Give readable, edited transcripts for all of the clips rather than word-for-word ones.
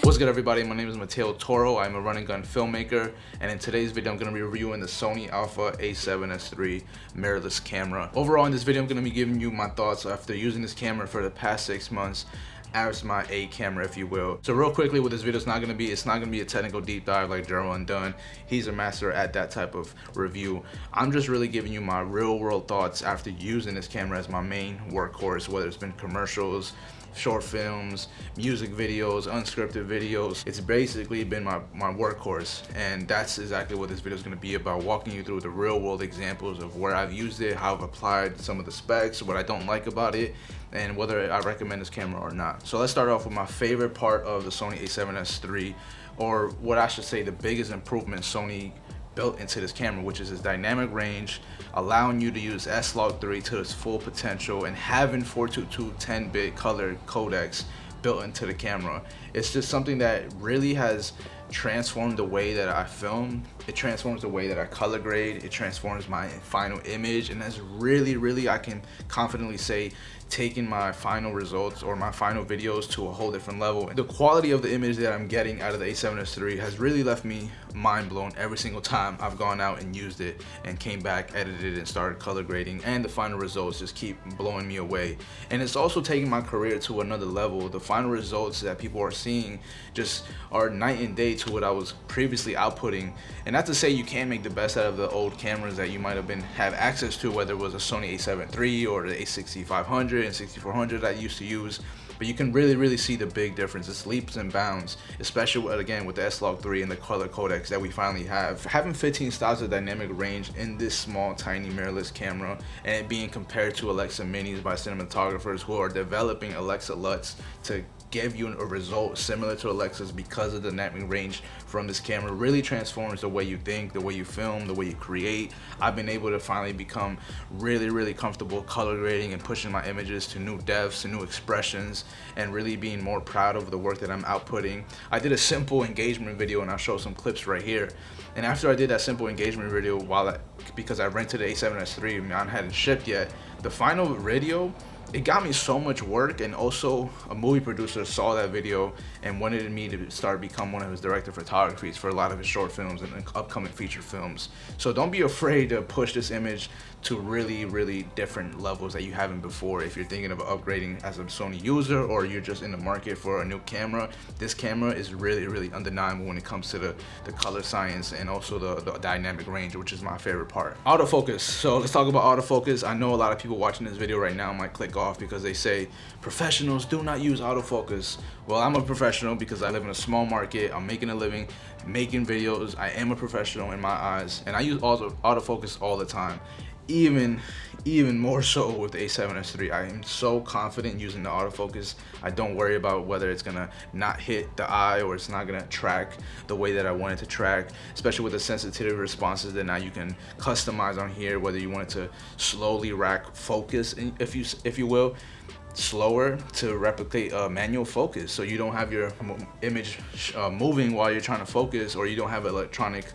What's good, everybody? My name is Mateo Toro. I'm a run and gun filmmaker, and in today's video I'm going to be reviewing the Sony Alpha A7S III mirrorless camera. Overall, in this video I'm going to be giving you my thoughts after using this camera for the past 6 months as my A camera, if you will. So real quickly, what this video is not going to be, it's not going to be a technical deep dive like Jerome Undone. He's a master at that type of review. I'm just really giving you my real world thoughts after using this camera as my main workhorse, whether it's been commercials, short films, music videos, unscripted videos. It's basically been my workhorse, and that's exactly what this video is going to be about, walking you through the real world examples of where I've used it, how I've applied some of the specs, what I don't like about it, and whether I recommend this camera or not. So let's start off with my favorite part of the Sony A7S III, or what I should say the biggest improvement Sony built into this camera, which is its dynamic range, allowing you to use S-Log 3 to its full potential and having 422 10-bit color codecs built into the camera. It's just something that really has transformed the way that I film. It transforms the way that I color grade. It transforms my final image, and that's really, I can confidently say, taking my final results or my final videos to a whole different level. The quality of the image that I'm getting out of the A7S III has really left me mind blown every single time I've gone out and used it and came back, edited, and started color grading, and the final results just keep blowing me away. And it's also taking my career to another level. The final results that people are seeing just are night and day to what I was previously outputting. And not to say you can't make the best out of the old cameras that you might have access to, whether it was a Sony A7 III or the A6500 and 6400 I used to use, but you can really see the big difference. It's leaps and bounds, especially again with the S-Log 3 and the color codecs that we finally have. Having 15 styles of dynamic range in this small tiny mirrorless camera, and it being compared to Alexa Minis by cinematographers who are developing Alexa LUTs to give you a result similar to Alexa's because of the dynamic range from this camera, really transforms the way you think, the way you film, the way you create. I've been able to finally become really comfortable color grading and pushing my images to new depths, to new expressions, and really being more proud of the work that I'm outputting. I did a simple engagement video, and I'll show some clips right here. And after I did that simple engagement video, because I rented the A7S III and I hadn't shipped yet, the final video, it got me so much work, and also a movie producer saw that video and wanted me to start become one of his director photographies for a lot of his short films and upcoming feature films. So don't be afraid to push this image to really different levels that you haven't before. If you're thinking of upgrading as a Sony user, or you're just in the market for a new camera, this camera is really undeniable when it comes to the color science and also the dynamic range, which is my favorite part. Autofocus. So let's talk about autofocus. I know a lot of people watching this video right now might click off because they say professionals do not use autofocus. Well, I'm a professional because I live in a small market. I'm making a living making videos. I am a professional in my eyes, and I use autofocus all the time. Even more so with the A7S III. I am so confident using the autofocus. I don't worry about whether it's gonna not hit the eye or it's not gonna track the way that I want it to track, especially with the sensitivity responses that now you can customize on here, whether you want it to slowly rack focus, if you will, slower to replicate manual focus, so you don't have your image moving while you're trying to focus, or you don't have electronic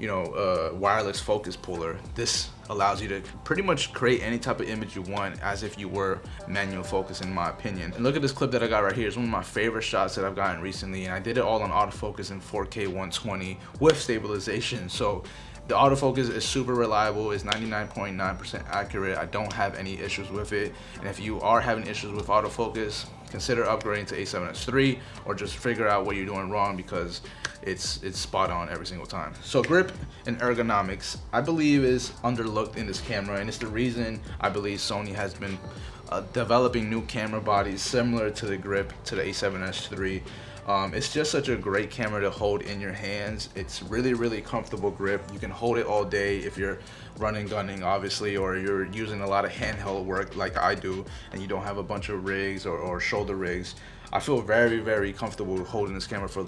wireless focus puller. This allows you to pretty much create any type of image you want as if you were manual focus, in my opinion. And look at this clip that I got right here. It's one of my favorite shots that I've gotten recently, and I did it all on autofocus in 4K 120 with stabilization. So the autofocus is super reliable. It's 99.9% accurate. I don't have any issues with it. And if you are having issues with autofocus, consider upgrading to A7S III, or just figure out what you're doing wrong, because it's spot on every single time. So grip and ergonomics, I believe, is underlooked in this camera, and it's the reason I believe Sony has been developing new camera bodies similar to the grip to the A7S III. It's just such a great camera to hold in your hands. It's really comfortable grip. You can hold it all day if you're running, gunning, obviously, or you're using a lot of handheld work like I do, and you don't have a bunch of rigs or shoulder rigs. I feel very comfortable holding this camera for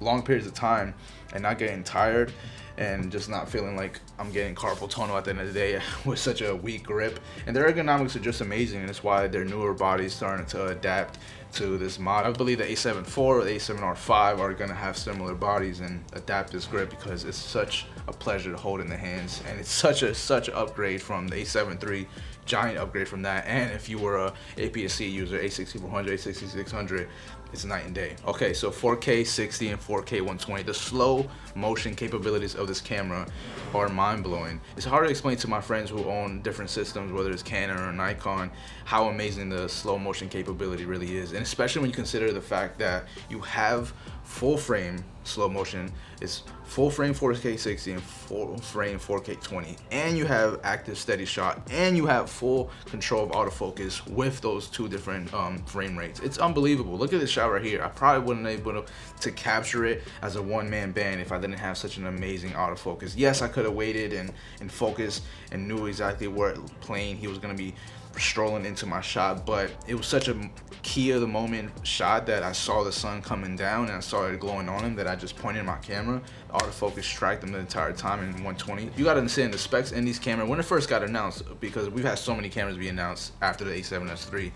long periods of time and not getting tired, and just not feeling like I'm getting carpal tunnel at the end of the day with such a weak grip. And their ergonomics are just amazing, and that's why their newer bodies starting to adapt to this mod. I believe the A7 IV or the A7R5 are gonna have similar bodies and adapt this grip, because it's such a pleasure to hold in the hands, and it's such an upgrade from the A7 III, giant upgrade from that. And if you were a APS-C user, A6400, A6600, it's night and day. Okay, so 4K 60 and 4K 120. The slow motion capabilities of this camera are mind-blowing. It's hard to explain to my friends who own different systems, whether it's Canon or Nikon, how amazing the slow motion capability really is. And especially when you consider the fact that you have full frame slow motion, it's full frame 4K 60 and full frame 4K 20, and you have active steady shot, and you have full control of autofocus with those two different frame rates. It's unbelievable. Look at this shot right here. I probably wouldn't have been able to capture it as a one-man band if I didn't have such an amazing autofocus. Yes, I could have waited and focused and knew exactly what plane he was going to be strolling into my shot, but it was such a key of the moment shot that I saw the sun coming down and I saw it glowing on him that I just pointed my camera. The autofocus tracked him the entire time in 120. You gotta understand the specs in these cameras when it first got announced, because we've had so many cameras be announced after the A7S III.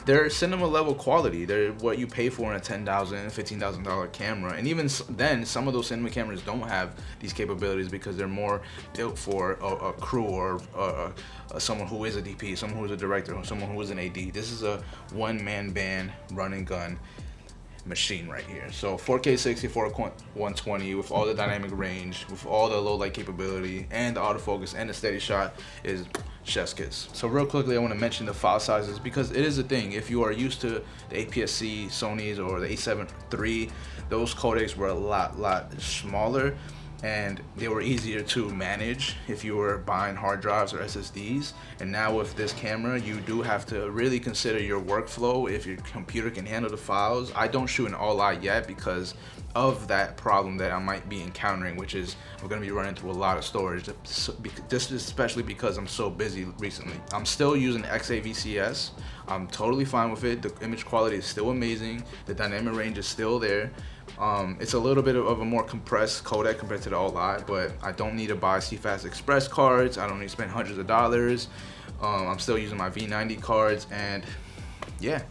They're cinema level quality. They're what you pay for in a $10,000, $15,000 camera. And even then, some of those cinema cameras don't have these capabilities because they're more built for a crew or someone who is a DP, someone who is a director, or someone who is an AD. This is a one-man band run and gun machine right here. So 4K 60, 120 with all the dynamic range, with all the low light capability and the autofocus and the steady shot is chef's kiss. So real quickly, I want to mention the file sizes because it is a thing. If you are used to the APS-C Sony's or the A7 III, those codecs were a lot smaller and they were easier to manage if you were buying hard drives or SSDs. And now with this camera, you do have to really consider your workflow, if your computer can handle the files. I don't shoot in all out yet because of that problem that I might be encountering, which is I'm gonna be running through a lot of storage, just especially because I'm so busy recently. I'm still using XAVCS. I'm totally fine with it. The image quality is still amazing. The dynamic range is still there. It's a little bit of a more compressed codec compared to the all-i, but I don't need to buy CFast Express cards. I don't need to spend hundreds of dollars. I'm still using my V90 cards, and yeah,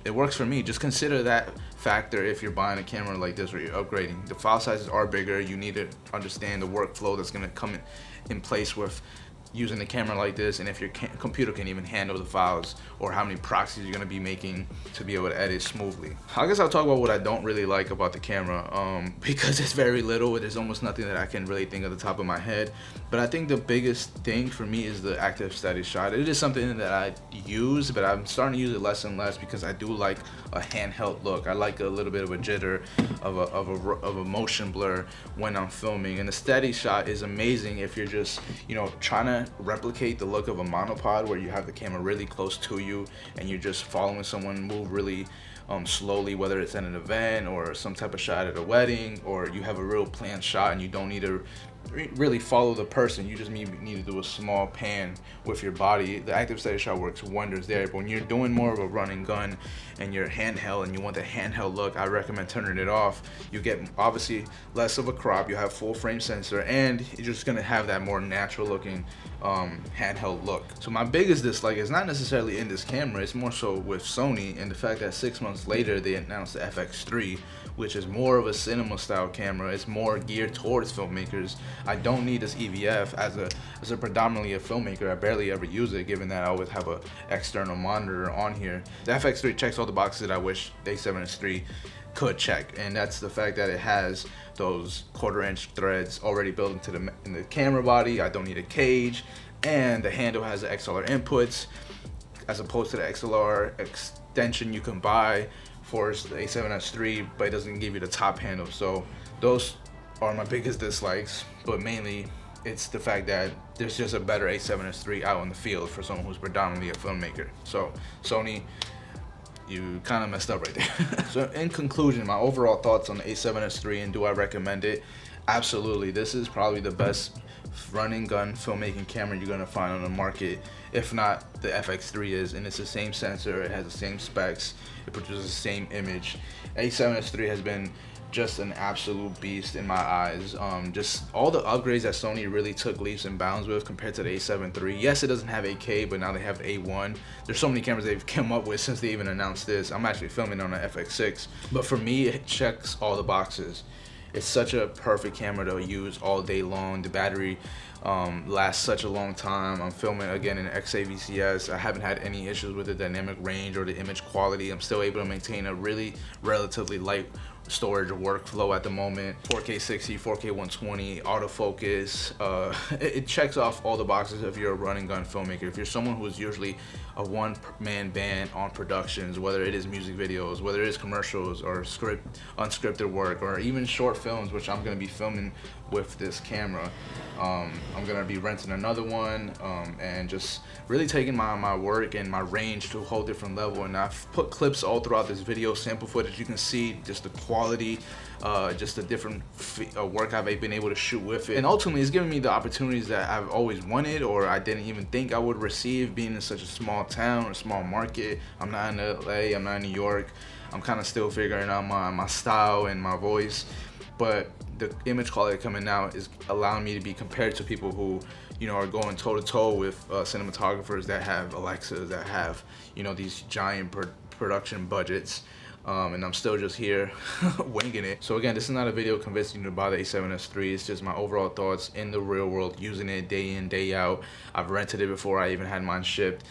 it works for me. Just consider that factor if you're buying a camera like this or you're upgrading. The file sizes are bigger. You need to understand the workflow that's going to come in place with using a camera like this, and if your computer can even handle the files, or how many proxies you're going to be making to be able to edit smoothly. I guess I'll talk about what I don't really like about the camera, because it's very little. There's almost nothing that I can really think of the top of my head, but I think the biggest thing for me is the active steady shot. It is something that I use, but I'm starting to use it less and less because I do like a handheld look. I like a little bit of a jitter, of a motion blur when I'm filming, and the steady shot is amazing if you're just, you know, trying to replicate the look of a monopod where you have the camera really close to you and you're just following someone move really slowly, whether it's at an event or some type of shot at a wedding, or you have a real planned shot and you don't need to really follow the person. You just need to do a small pan with your body. The active steady shot works wonders there. But when you're doing more of a run and gun and you're handheld and you want the handheld look, I recommend turning it off. You get obviously less of a crop, you have full frame sensor, and you're just gonna have that more natural looking handheld look. So my biggest dislike is not necessarily in this camera, it's more so with Sony and the fact that 6 months later they announced the FX3, which is more of a cinema style camera. It's more geared towards filmmakers. I don't need this EVF as a predominantly a filmmaker. I barely ever use it, given that I always have a external monitor on here. The FX3 checks all the boxes that I wish the A7S III could check, and that's the fact that it has those 1/4 inch threads already built into the camera body. I don't need a cage, and the handle has the XLR inputs as opposed to the XLR extension you can buy for the A7S III, but it doesn't give you the top handle. So those are my biggest dislikes, but mainly it's the fact that there's just a better A7S III out in the field for someone who's predominantly a filmmaker. So Sony, you kind of messed up right there. So in conclusion, my overall thoughts on the A7S III and do I recommend it? Absolutely. This is probably the best run and gun filmmaking camera you're gonna find on the market, if not the FX3 is, and it's the same sensor, it has the same specs, it produces the same image. A7S III has been just an absolute beast in my eyes. Just all the upgrades that Sony really took leaps and bounds with compared to the A7 III. Yes, it doesn't have 8K, but now they have A1. There's so many cameras they've come up with since they even announced this. I'm actually filming on an FX6, but for me, it checks all the boxes. It's such a perfect camera to use all day long. The battery lasts such a long time. I'm filming again in XAVCS. I haven't had any issues with the dynamic range or the image quality. I'm still able to maintain a really relatively light storage workflow at the moment. 4K 60, 4K 120, autofocus. It checks off all the boxes if you're a run and gun filmmaker. If you're someone who is usually a one-man band on productions, whether it is music videos, whether it is commercials or unscripted work, or even short films, which I'm gonna be filming with this camera. I'm gonna be renting another one, and just really taking my work and my range to a whole different level. And I've put clips all throughout this video, sample footage. You can see just the quality, just the different work I've been able to shoot with it. And ultimately, it's giving me the opportunities that I've always wanted, or I didn't even think I would receive, being in such a small town or small market. I'm not in LA, I'm not in New York. I'm kind of still figuring out my style and my voice. But the image quality coming out is allowing me to be compared to people who, you know, are going toe to toe with cinematographers that have Alexas, that have, you know, these giant production budgets. And I'm still just here winging it. So again, this is not a video convincing you to buy the A7S III. It's just my overall thoughts in the real world, using it day in, day out. I've rented it before I even had mine shipped,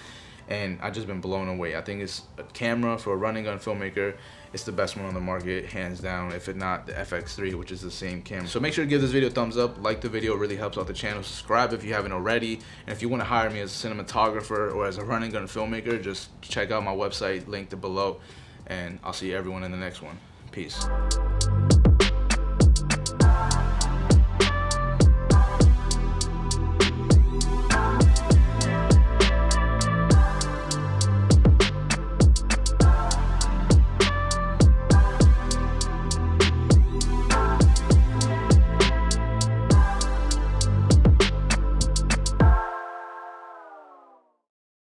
and I've just been blown away. I think it's a camera for a running gun filmmaker. It's the best one on the market, hands down, if it not the FX3, which is the same camera. So make sure to give this video a thumbs up, like the video, it really helps out the channel. Subscribe if you haven't already. And if you want to hire me as a cinematographer or as a running gun filmmaker, just check out my website, linked below. And I'll see everyone in the next one. Peace.